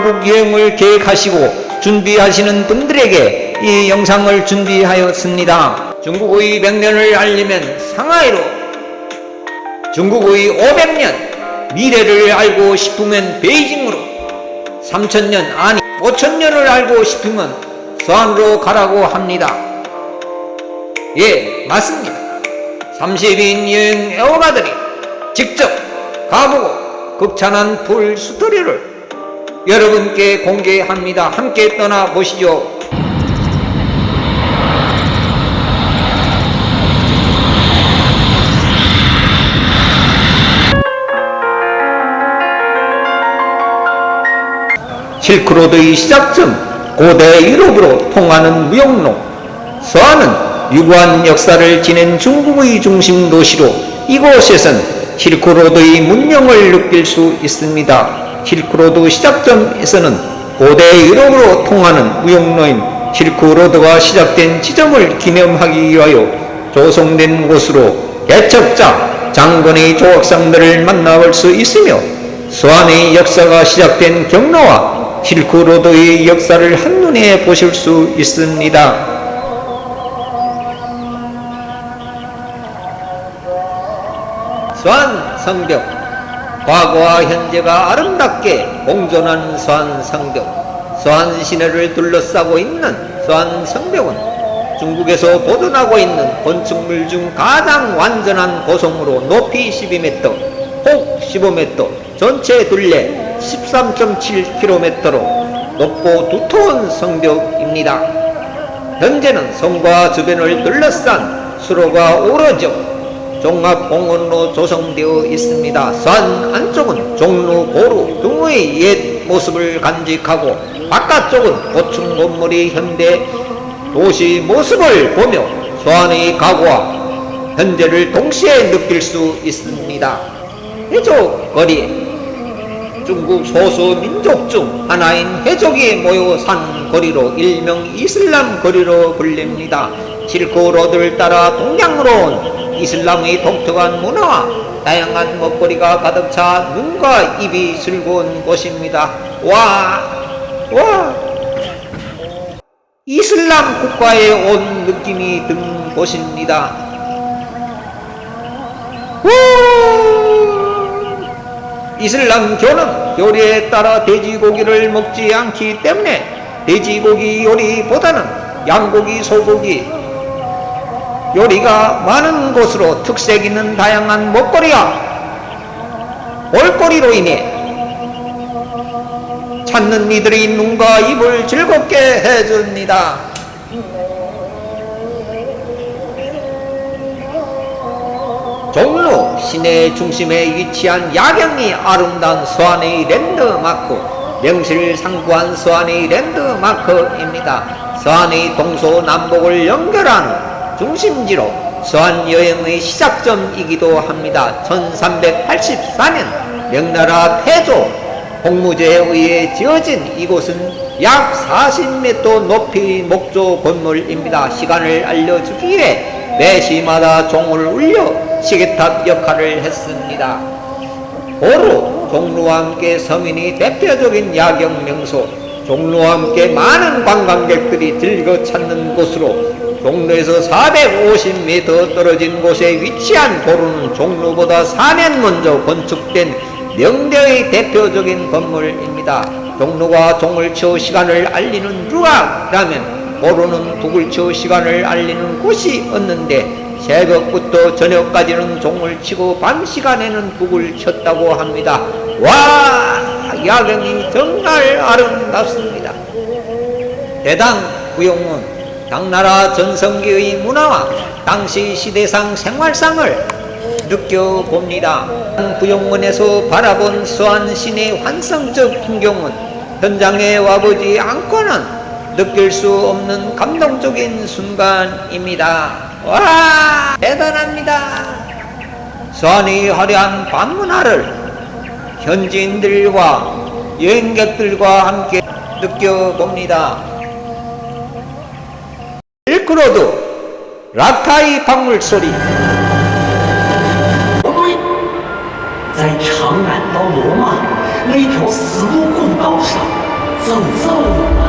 한국 여행을 계획하시고 준비하시는 분들에게 이 영상을 준비하였습니다. 중국의 100년을 알리면 상하이로, 중국의 500년 미래를 알고 싶으면 베이징으로, 3000년 아니 5000년을 알고 싶으면 서안으로 가라고 합니다. 예, 맞습니다. 30인 여행 애호가들이 직접 가보고 극찬한 풀 스토리를 여러분께 공개합니다. 함께 떠나보시죠. 실크로드의 시작점 고대 유럽으로 통하는 무역로. 서안은 유구한 역사를 지닌 중국의 중심 도시로 이곳에선 실크로드의 문명을 느낄 수 있습니다. 실크로드 시작점에서는 고대 유럽으로 통하는 무역로인 실크로드가 시작된 지점을 기념하기 위하여 조성된 곳으로 개척자 장건의 조각상들을 만나볼 수 있으며, 서안의 역사가 시작된 경로와 실크로드의 역사를 한눈에 보실 수 있습니다. 서안 성벽. 과거와 현재가 아름답게 공존한 서안 성벽. 서안 시내를 둘러싸고 있는 서안 성벽은 중국에서 보존하고 있는 건축물 중 가장 완전한 고성으로 높이 12m, 폭 15m, 전체 둘레 13.7km로 높고 두터운 성벽입니다. 현재는 성과 주변을 둘러싼 수로가 오로지 종합공원으로 조성되어 있습니다. 서안 안쪽은 종로, 고루 등의 옛 모습을 간직하고, 바깥쪽은 고층 건물이 현대 도시 모습을 보며 서안의 과거와 현재를 동시에 느낄 수 있습니다. 해족 거리. 중국 소수 민족 중 하나인 해족이 모여 산 거리로 일명 이슬람 거리로 불립니다. 실크로드를 따라 동양으로 온 이슬람의 독특한 문화와 다양한 먹거리가 가득 차 눈과 입이 즐거운 곳입니다. 와! 이슬람 국가에 온 느낌이 든 곳입니다. 이슬람교는 요리에 따라 돼지고기를 먹지 않기 때문에 돼지고기 요리보다는 양고기, 소고기 요리가 많은 곳으로 특색 있는 다양한 먹거리와 볼거리로 인해 찾는 이들의 눈과 입을 즐겁게 해줍니다. 종로 시내 중심에 위치한 야경이 아름다운 서안의 랜드마크, 명실상부한 서안의 랜드마크입니다. 서안의 동서남북을 연결한 중심지로 서안 여행의 시작점이기도 합니다. 1384년 명나라 태조 홍무제에 의해 지어진 이곳은 약 40m 높이 목조 건물입니다. 시간을 알려주기 위해 매시마다 종을 울려 시계탑 역할을 했습니다. 고루, 종로와 함께 서민이 대표적인 야경 명소, 종로와 함께 많은 관광객들이 즐겨 찾는 곳으로 종로에서 450m 떨어진 곳에 위치한 고루는 종로보다 4년 먼저 건축된 명대의 대표적인 건물입니다. 종로가 종을 쳐 시간을 알리는 루악이라면 고루는 북을 쳐 시간을 알리는 곳이었는데, 새벽부터 저녁까지는 종을 치고 밤 시간에는 북을 쳤다고 합니다. 와! 야경이 정말 아름답습니다. 대당 구용문. 당나라 전성기의 문화와 당시 시대상 생활상을 느껴봅니다. 부용문에서 바라본 서안 시내 환상적 풍경은 현장에 와보지 않고는 느낄 수 없는 감동적인 순간입니다. 와, 대단합니다. 서안의 화려한 밤문화를 현지인들과 여행객들과 함께 느껴봅니다. 실크로드 라타이 박물소리. 在长安到罗马那条丝路古道上，走奏了。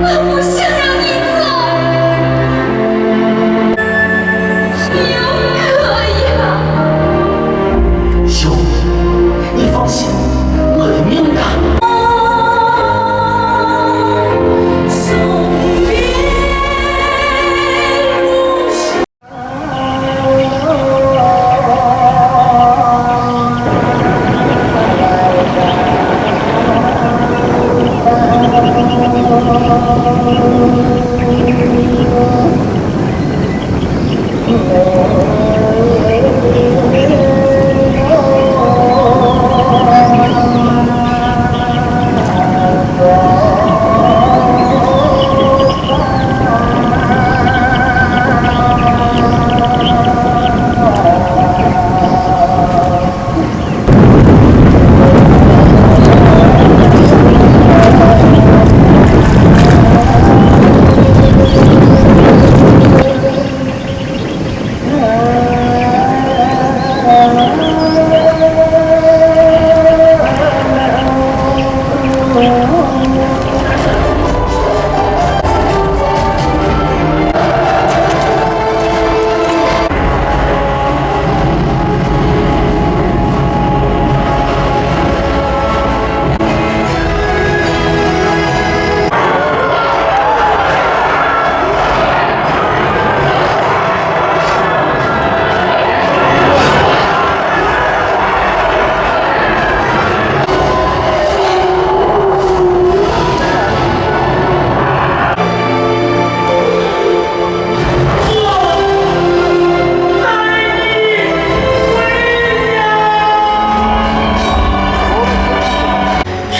我想让你走，刘可呀！兄，你放心，我的命大。送别如雪。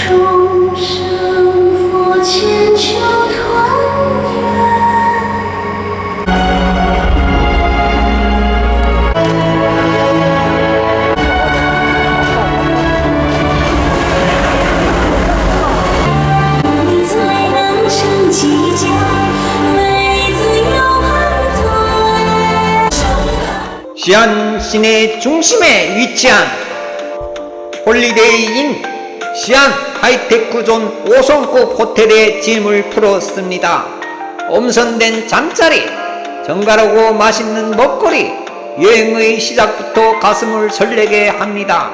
众生佛前求团圆，你才能成吉家，妹子有盘腿。 시안 시내 중심에 위치한 홀리데이 인 시안 하이테크존 5성급 호텔에 짐을 풀었습니다. 엄선된 잠자리, 정갈하고 맛있는 먹거리, 여행의 시작부터 가슴을 설레게 합니다.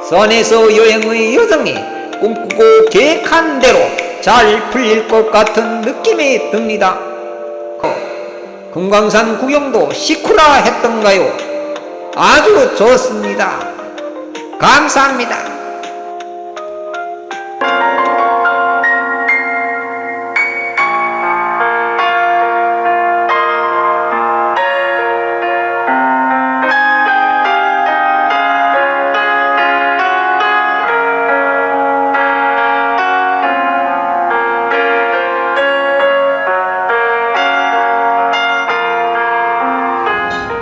선에서 여행의 여정이 꿈꾸고 계획한 대로 잘 풀릴 것 같은 느낌이 듭니다. 금강산 구경도 시쿠라 했던가요? 아주 좋습니다. 감사합니다.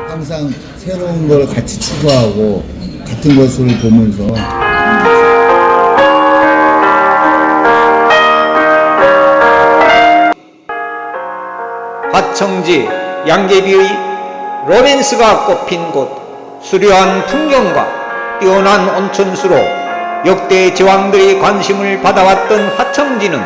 항상 새로운 걸 같이 추구하고 같은 것을 보면서 하청지 양계비의 로맨스가 꼽힌 곳, 수려한 풍경과 뛰어난 온천수로 역대 제왕들이 관심을 받아왔던 하청지는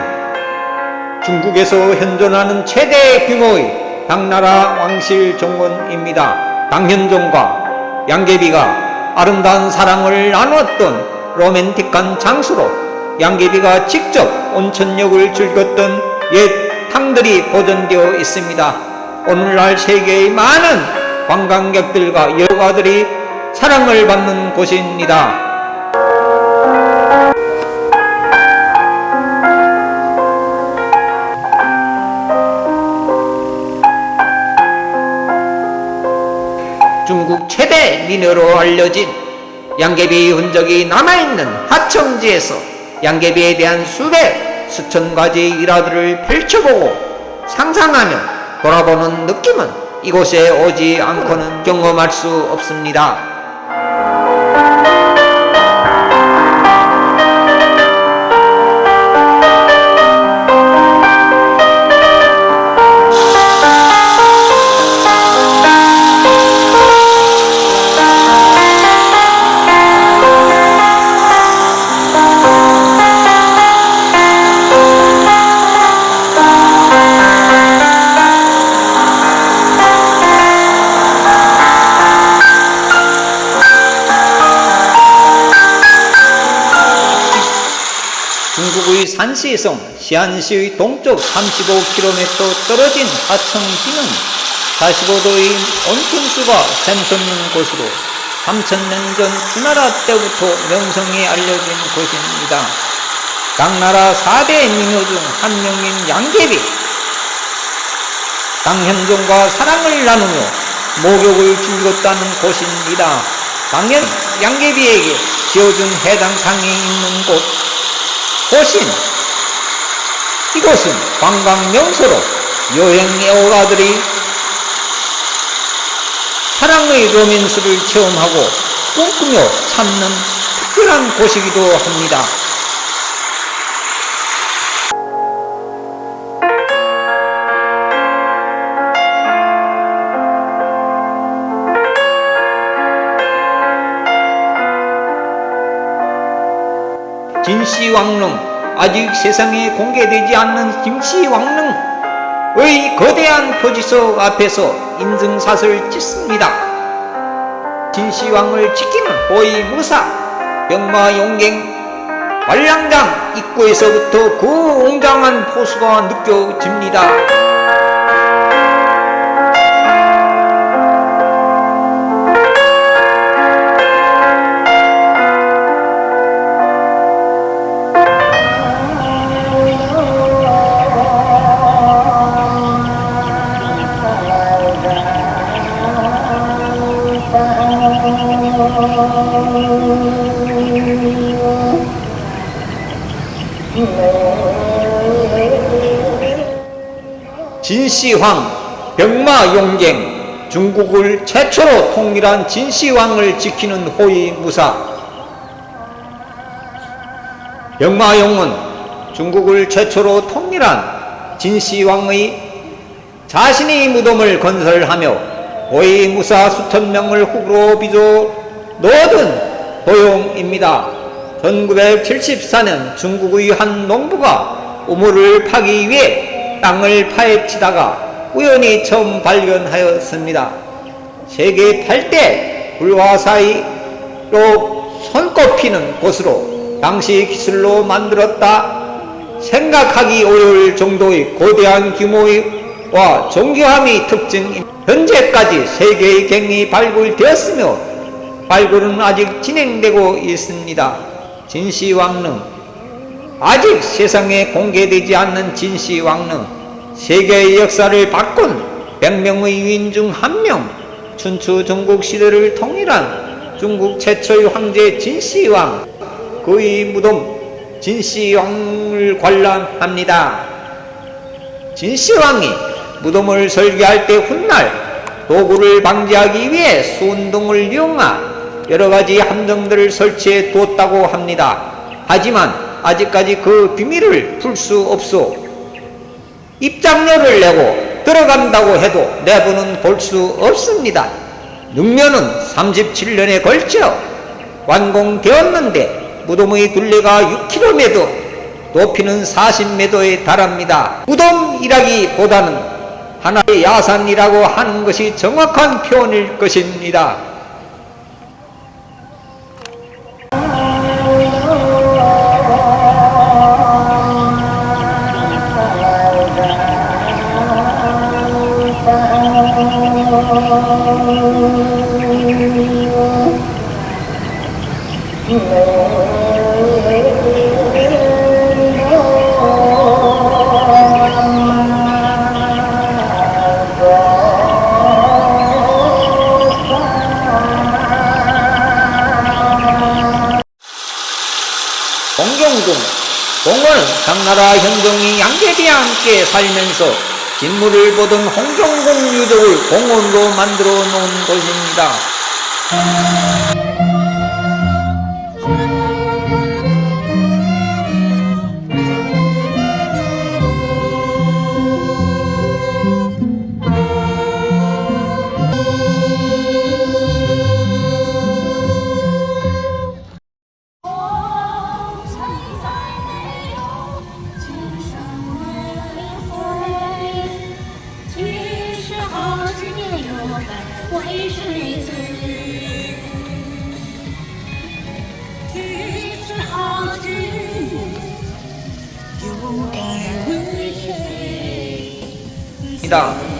중국에서 현존하는 최대 규모의 당나라 왕실 정원입니다. 당현종과 양계비가 아름다운 사랑을 나누었던 로맨틱한 장소로 양계비가 직접 온천욕을 즐겼던 옛 탕들이 보존되어 있습니다. 오늘날 세계의 많은 관광객들과 여가들이 사랑을 받는 곳입니다. 중국 최대 미녀로 알려진 양계비 흔적이 남아있는 하청지에서 양계비에 대한 수천 가지 일화들을 펼쳐보고 상상하며 돌아보는 느낌은 이곳에 오지 않고는 경험할 수 없습니다. 산시성 시안시의 동쪽 35km 떨어진 하청시는 45도의 온천수가 샘솟는 곳으로 3000년 전 주나라 때부터 명성이 알려진 곳입니다. 당나라 4대名효 중 한 명인 양계비, 당현종과 사랑을 나누며 목욕을 즐겼다는 곳입니다. 당연 양계비에게 지어준 해당 강이 있는 곳 호신, 이곳은 관광 명소로 여행 애호가들이 사랑의 로맨스를 체험하고 꿈꾸며 찾는 특별한 곳이기도 합니다. 진시황릉, 아직 세상에 공개되지 않는 진시황릉의 거대한 표지석 앞에서 인증샷을 찍습니다. 진시황을 지키는 호위무사, 병마용갱, 관량장 입구에서부터 그 웅장한 포수가 느껴집니다. 진시황, 병마용갱, 중국을 최초로 통일한 진시황을 지키는 호위무사. 병마용은 중국을 최초로 통일한 진시황의 자신의 무덤을 건설하며 호위무사 수천 명을 훅으로 빚어 넣어둔 도용입니다. 1974년 중국의 한 농부가 우물을 파기 위해 땅을 파헤치다가 우연히 처음 발견하였습니다. 세계 8대 불화사의로 손꼽히는 곳으로 당시 기술로 만들었다 생각하기 어려울 정도의 거대한 규모와 정교함이 특징인 현재까지 3개의 갱이 발굴되었으며 발굴은 아직 진행되고 있습니다. 진시황릉, 아직 세상에 공개되지 않는 진시황릉, 세계의 역사를 바꾼 100명의 유인 중 1명, 춘추 전국시대를 통일한 중국 최초의 황제 진시황, 그의 무덤 진시황을 관람합니다. 진시황이 무덤을 설계할 때 훗날 도구를 방지하기 위해 수운등을 이용한 여러가지 함정들을 설치해 두었다고 합니다. 하지만 아직까지 그 비밀을 풀 수 없어 입장료를 내고 들어간다고 해도 내부는 볼 수 없습니다. 능면은 37년에 걸쳐 완공되었는데 무덤의 둘레가 6km, 높이는 40m에 달합니다. 무덤이라기보다는 하나의 야산이라고 하는 것이 정확한 표현일 것입니다. 공원은 당나라 현종이 양계비와 함께 살면서 진물을 보던 홍종공 유적을 공원으로 만들어 놓은 곳입니다.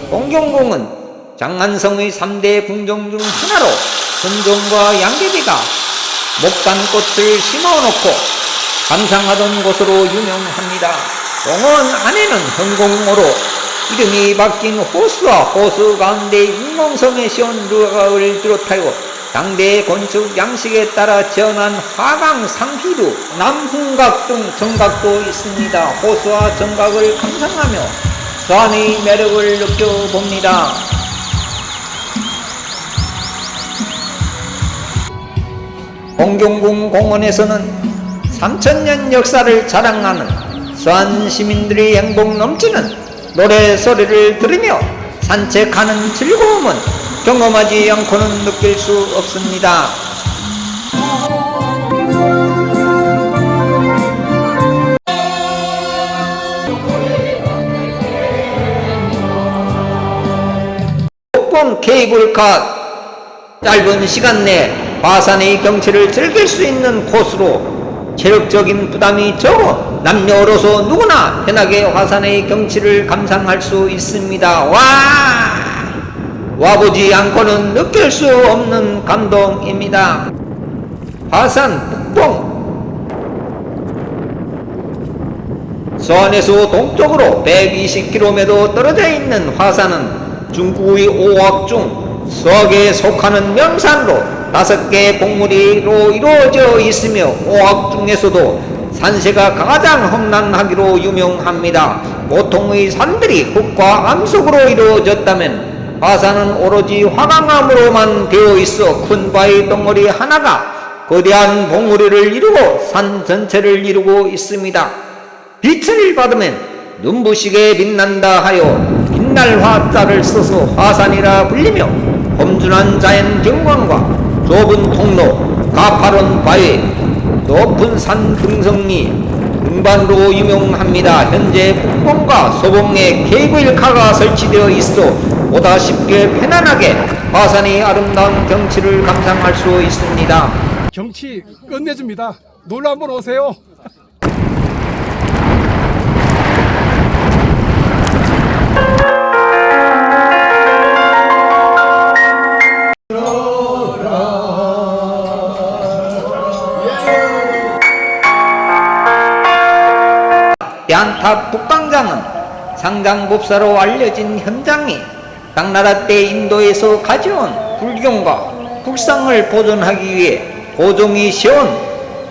공경궁은 장안성의 3대 궁정 중 하나로 선종과 양귀비가 목단꽃을 심어놓고 감상하던 곳으로 유명합니다. 공원 안에는 현공으로 이름이 바뀐 호수와 호수 가운데 인공섬의 시온루가를 비롯하여 당대 건축 양식에 따라 지어난 화강 상피루, 남훈각 등 정각도 있습니다. 호수와 정각을 감상하며 서안의 매력을 느껴봅니다. 공경궁 공원에서는 3000년 역사를 자랑하는 서안 시민들의 행복 넘치는 노래 소리를 들으며 산책하는 즐거움은 경험하지 않고는 느낄 수 없습니다. 목봉 케이블카 짧은 시간 내 화산의 경치를 즐길 수 있는 코스로 체력적인 부담이 적어 남녀로서 누구나 편하게 화산의 경치를 감상할 수 있습니다. 와보지 않고는 느낄 수 없는 감동입니다. 화산 북동 서안에서 동쪽으로 120km 떨어져 있는 화산은 중국의 5학 중 서학에 속하는 명산으로 5개 봉우리로 이루어져 있으며 5학 중에서도 산세가 가장 험난하기로 유명합니다. 보통의 산들이 흙과 암석으로 이루어졌다면 화산은 오로지 화강암으로만 되어 있어 큰 바위 덩어리 하나가 거대한 봉우리를 이루고 산 전체를 이루고 있습니다. 빛을 받으면 눈부시게 빛난다 하여 빛날 화자를 써서 화산이라 불리며 험준한 자연 경관과 좁은 통로, 가파른 바위, 높은 산 등성리 등반으로 유명합니다. 현재 북봉과 소봉에 케이블카가 설치되어 있어 보다 쉽게 편안하게 화산의 아름다운 경치를 감상할 수 있습니다. 경치 끝내줍니다. 놀러 한번 오세요. 얀탑 북광장은 상장법사로 알려진 현장이 당나라 때 인도에서 가져온 불경과 국상을 보존하기 위해 고종이 세운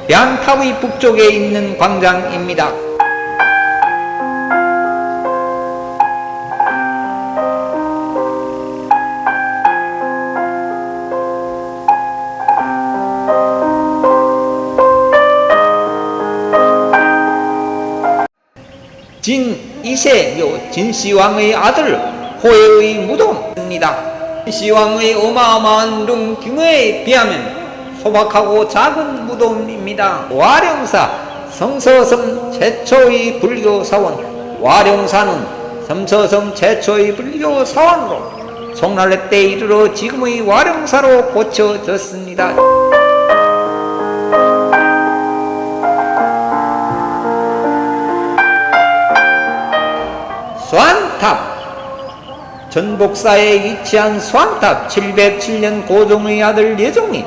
얀탑의 북쪽에 있는 광장입니다. 진 2세묘 진시황의 아들 호해의 무덤입니다. 진시황의 어마어마한 능규모에 비하면 소박하고 작은 무덤입니다. 와령사 성서섬 최초의 불교 사원 와령사는 성서섬 최초의 불교 사원으로 송날래 때 이르러 지금의 와령사로 고쳐졌습니다. 수안탑 전복사에 위치한 수안탑 707년 고종의 아들 예종이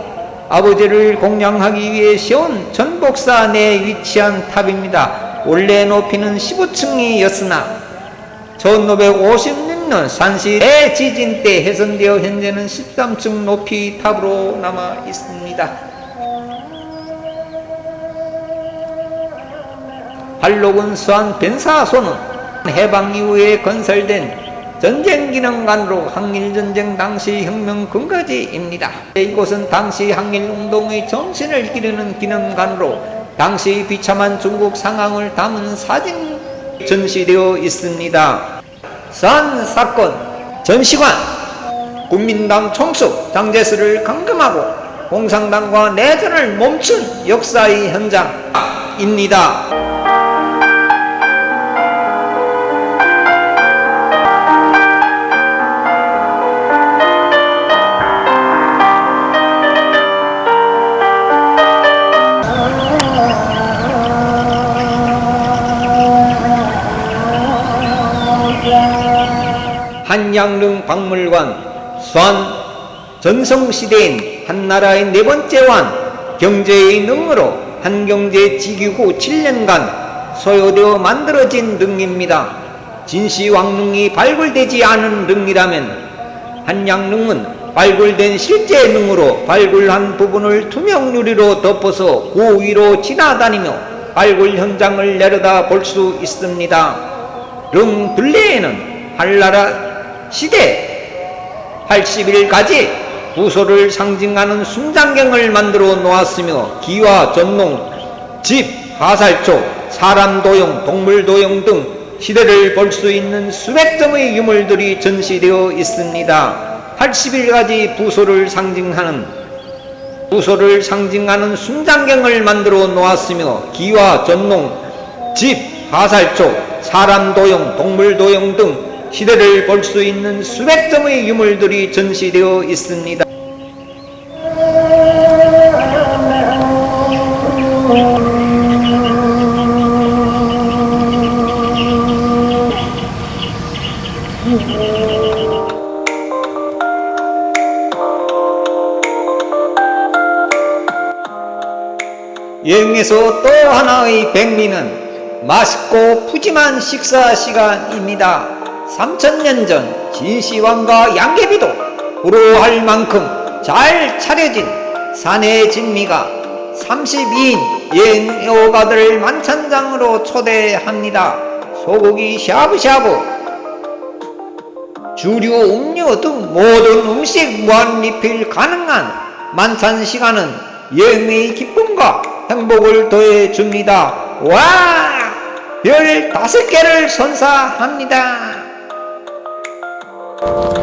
아버지를 공양하기 위해 세운 전복사 내에 위치한 탑입니다. 원래 높이는 15층이었으나 1556년 산시 대지진 때 훼손되어 현재는 13층 높이 탑으로 남아 있습니다. 한록은 수안 변사소는 해방 이후에 건설된 전쟁기념관으로 항일전쟁 당시 혁명 근거지입니다. 이곳은 당시 항일운동의 정신을 기리는 기념관으로 당시 비참한 중국 상황을 담은 사진 전시되어 있습니다. 수안사건 전시관 국민당 총수 장제스를 감금하고 공산당과 내전을 멈춘 역사의 현장입니다. 한양릉 박물관, 수안 전성시대인 한나라의 네 번째 왕 경제의 능으로 한경제 즉위후 7년간 소요되어 만들어진 능입니다. 진시황릉이 발굴되지 않은 능이라면 한양릉은 발굴된 실제 능으로 발굴한 부분을 투명 유리로 덮어서 그 위로 지나다니며 발굴 현장을 내려다 볼 수 있습니다. 릉 둘레에는 한나라 시대 81가지 부소를 상징하는 순장경을 만들어 놓았으며 기와 전농, 집, 화살촉, 사람 도형, 동물 도형 등 시대를 볼 수 있는 수백 점의 유물들이 전시되어 있습니다. 81가지 부소를 상징하는 순장경을 만들어 놓았으며 기와 전농, 집, 화살촉, 사람 도형, 동물 도형 등 시대를 볼 수 있는 수백 점의 유물들이 전시되어 있습니다. 여행에서 또 하나의 백미는 맛있고 푸짐한 식사 시간입니다. 3000년 전 진시황과 양계비도 부러워할 만큼 잘 차려진 산의 진미가 32인 여행가들을 만찬장으로 초대합니다. 소고기 샤브샤브, 주류 음료 등 모든 음식 무한 리필 가능한 만찬 시간은 여행의 기쁨과 행복을 더해줍니다. 와! 별 5개를 선사합니다.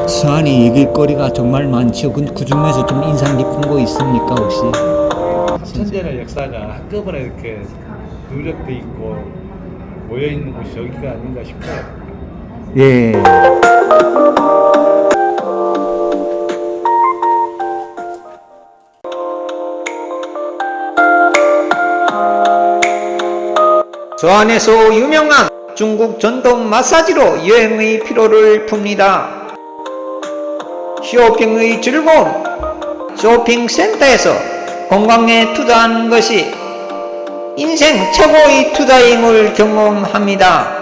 수안이 얘기거리가 정말 많죠. 그 중에서 좀 인상 깊은 거 있습니까 혹시? 천재의 역사가 한꺼번에 이렇게 누적돼 있고 모여 있는 곳이 여기가 아닌가 싶어요. 예. 수안에서 유명한 중국 전통 마사지로 여행의 피로를 풉니다. 쇼핑의 즐거움, 쇼핑센터에서 건강에 투자하는 것이 인생 최고의 투자임을 경험합니다.